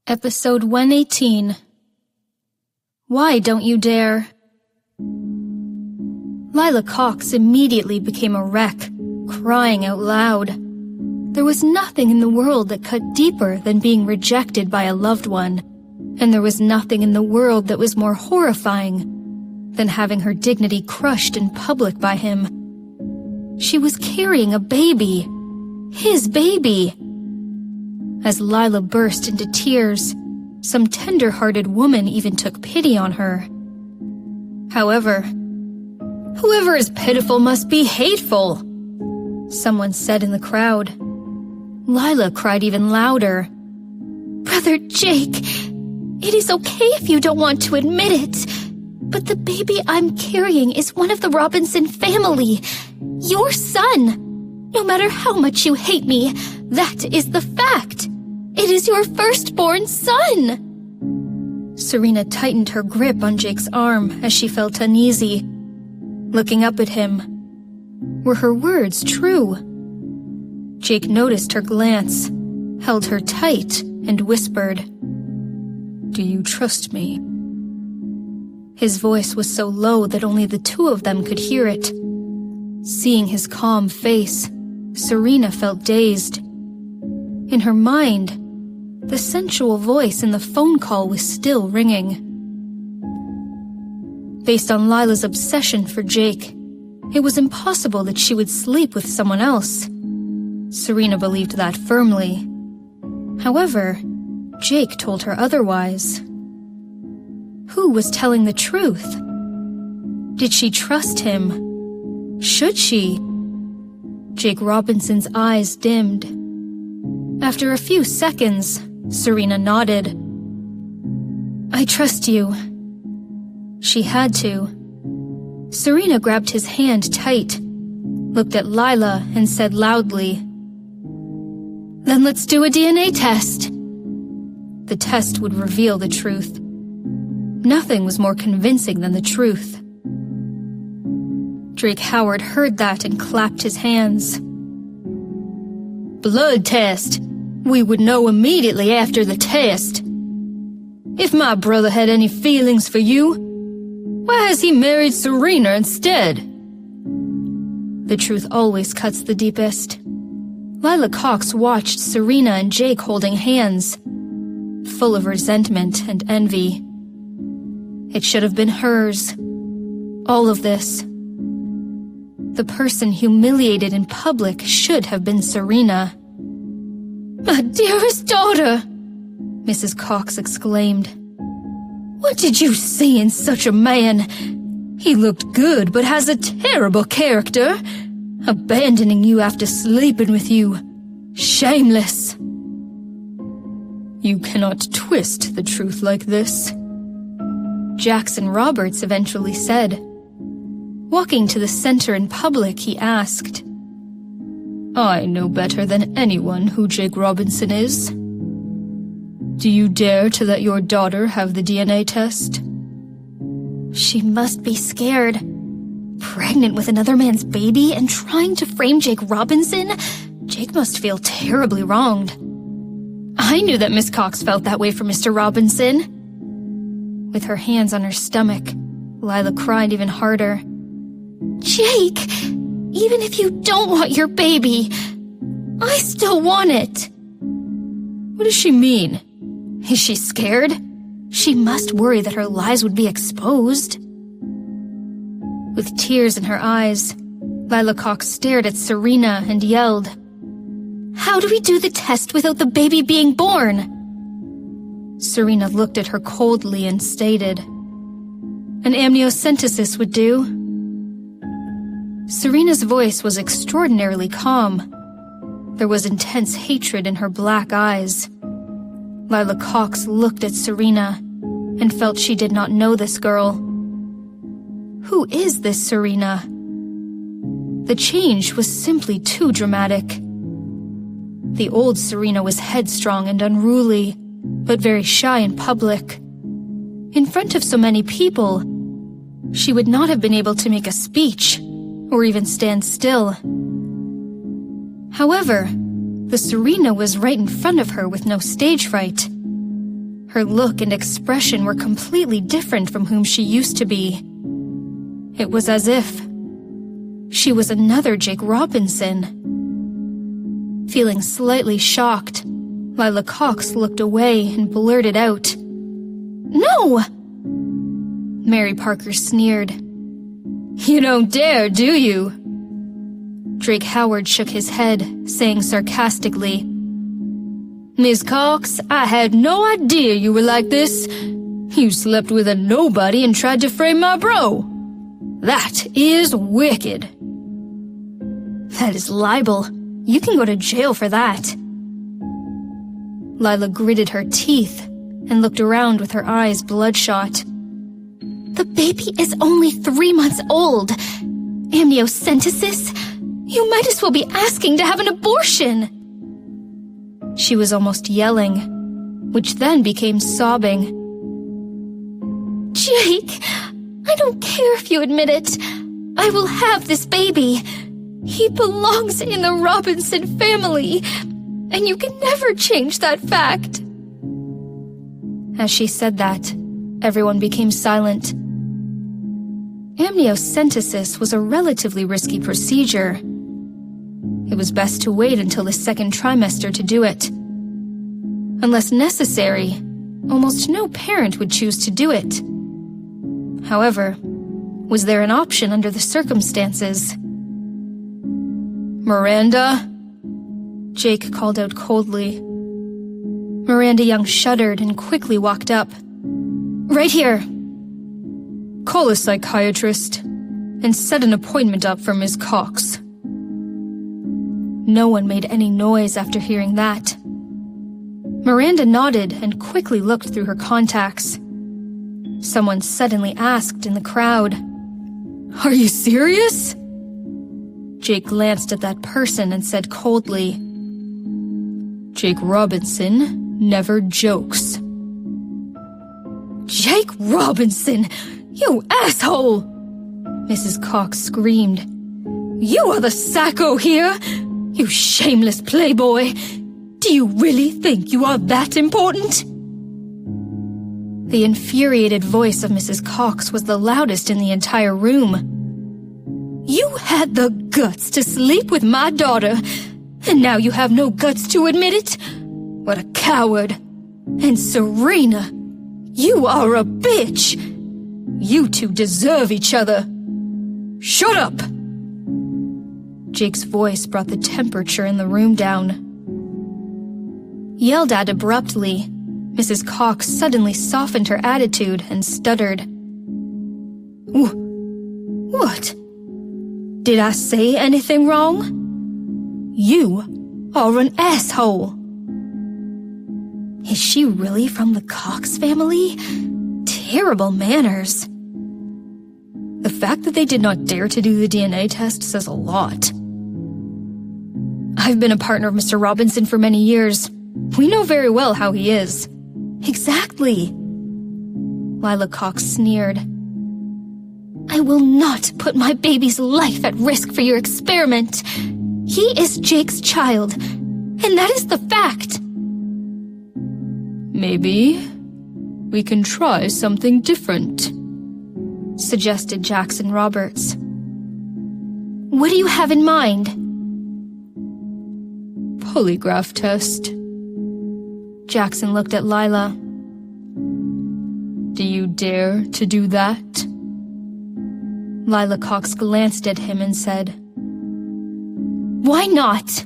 Episode 118. Why Don't You Dare? Lila Cox immediately became a wreck, crying out loud. There was nothing in the world that cut deeper than being rejected by a loved one, and there was nothing in the world that was more horrifying than having her dignity crushed in public by him. She was carrying a baby. His baby. As Lila burst into tears, some tender-hearted woman even took pity on her. However, "Whoever is pitiful must be hateful," someone said in the crowd. Lila cried even louder. "Brother Jake, it is okay if you don't want to admit it, but the baby I'm carrying is one of the Robinson family, your son. No matter how much you hate me, that is the fact. It is your firstborn son." Serena tightened her grip on Jake's arm as she felt uneasy, looking up at him. Were her words true? Jake noticed her glance, held her tight, and whispered, "Do you trust me?" His voice was so low that only the two of them could hear it. Seeing his calm face, Serena felt dazed. In her mind, the sensual voice in the phone call was still ringing. Based on Lila's obsession for Jake, it was impossible that she would sleep with someone else. Serena believed that firmly. However, Jake told her otherwise. Who was telling the truth? Did she trust him? Should she? Jake Robinson's eyes dimmed. After a few seconds, Serena nodded. "I trust you." She had to. Serena grabbed his hand tight, looked at Lila, and said loudly, "Then let's do a DNA test." The test would reveal the truth. Nothing was more convincing than the truth. Drake Howard heard that and clapped his hands. "Blood test. We would know immediately after the test. If my brother had any feelings for you, why has he married Serena instead?" The truth always cuts the deepest. Lila Cox watched Serena and Jake holding hands, full of resentment and envy. It should have been hers. All of this. The person humiliated in public should have been Serena. "My dearest daughter," Mrs. Cox exclaimed. "What did you see in such a man? He looked good but has a terrible character. Abandoning you after sleeping with you. Shameless." "You cannot twist the truth like this," Jackson Roberts eventually said. Walking to the center in public, he asked, "I know better than anyone who Jake Robinson is. Do you dare to let your daughter have the DNA test?" She must be scared. Pregnant with another man's baby and trying to frame Jake Robinson? Jake must feel terribly wronged. I knew that Miss Cox felt that way for Mr. Robinson. With her hands on her stomach, Lila cried even harder. "Jake, even if you don't want your baby, I still want it." What does she mean? Is she scared? She must worry that her lies would be exposed. With tears in her eyes, Lila Cox stared at Serena and yelled, "How do we do the test without the baby being born?" Serena looked at her coldly and stated, "An amniocentesis would do." Serena's voice was extraordinarily calm. There was intense hatred in her black eyes. Lila Cox looked at Serena and felt she did not know this girl. Who is this Serena? The change was simply too dramatic. The old Serena was headstrong and unruly, but very shy in public. In front of so many people, she would not have been able to make a speech or even stand still. However, the Serena was right in front of her with no stage fright. Her look and expression were completely different from whom she used to be. It was as if she was another Jake Robinson. Feeling slightly shocked, Lila Cox looked away and blurted out, "No!" Mary Parker sneered. "You don't dare, do you?" Drake Howard shook his head, saying sarcastically, "Miss Cox, I had no idea you were like this. You slept with a nobody and tried to frame my bro. That is wicked." "That is libel. You can go to jail for that." Lila gritted her teeth and looked around with her eyes bloodshot. "The baby is only 3 months old. Amniocentesis? You might as well be asking to have an abortion." She was almost yelling, which then became sobbing. "Jake, I don't care if you admit it. I will have this baby. He belongs in the Robinson family, and you can never change that fact." As she said that, everyone became silent. Amniocentesis was a relatively risky procedure. It was best to wait until the second trimester to do it. Unless necessary, almost no parent would choose to do it. However, was there an option under the circumstances? "Miranda?" Jake called out coldly. Miranda Young shuddered and quickly walked up. "Right here." "Call a psychiatrist and set an appointment up for Ms. Cox." No one made any noise after hearing that. Miranda nodded and quickly looked through her contacts. Someone suddenly asked in the crowd, "Are you serious?" Jake glanced at that person and said coldly, "Jake Robinson never jokes." "Jake Robinson, you asshole!" Mrs. Cox screamed. "You are the sacco here? You shameless playboy! Do you really think you are that important?" The infuriated voice of Mrs. Cox was the loudest in the entire room. "You had the guts to sleep with my daughter, and now you have no guts to admit it? What a coward! And Serena, you are a bitch! You two deserve each other! Shut up!" Jake's voice brought the temperature in the room down. Yelled at abruptly, Mrs. Cox suddenly softened her attitude and stuttered. "What? Did I say anything wrong? You are an asshole." Is she really from the Cox family? Terrible manners. The fact that they did not dare to do the DNA test says a lot. "I've been a partner of Mr. Robinson for many years. We know very well how he is." "Exactly." Lila Cox sneered. "I will not put my baby's life at risk for your experiment. He is Jake's child, and that is the fact." "Maybe we can try something different," suggested Jackson Roberts. "What do you have in mind?" "Polygraph test." Jackson looked at Lila. "Do you dare to do that?" Lila Cox glanced at him and said, "Why not?"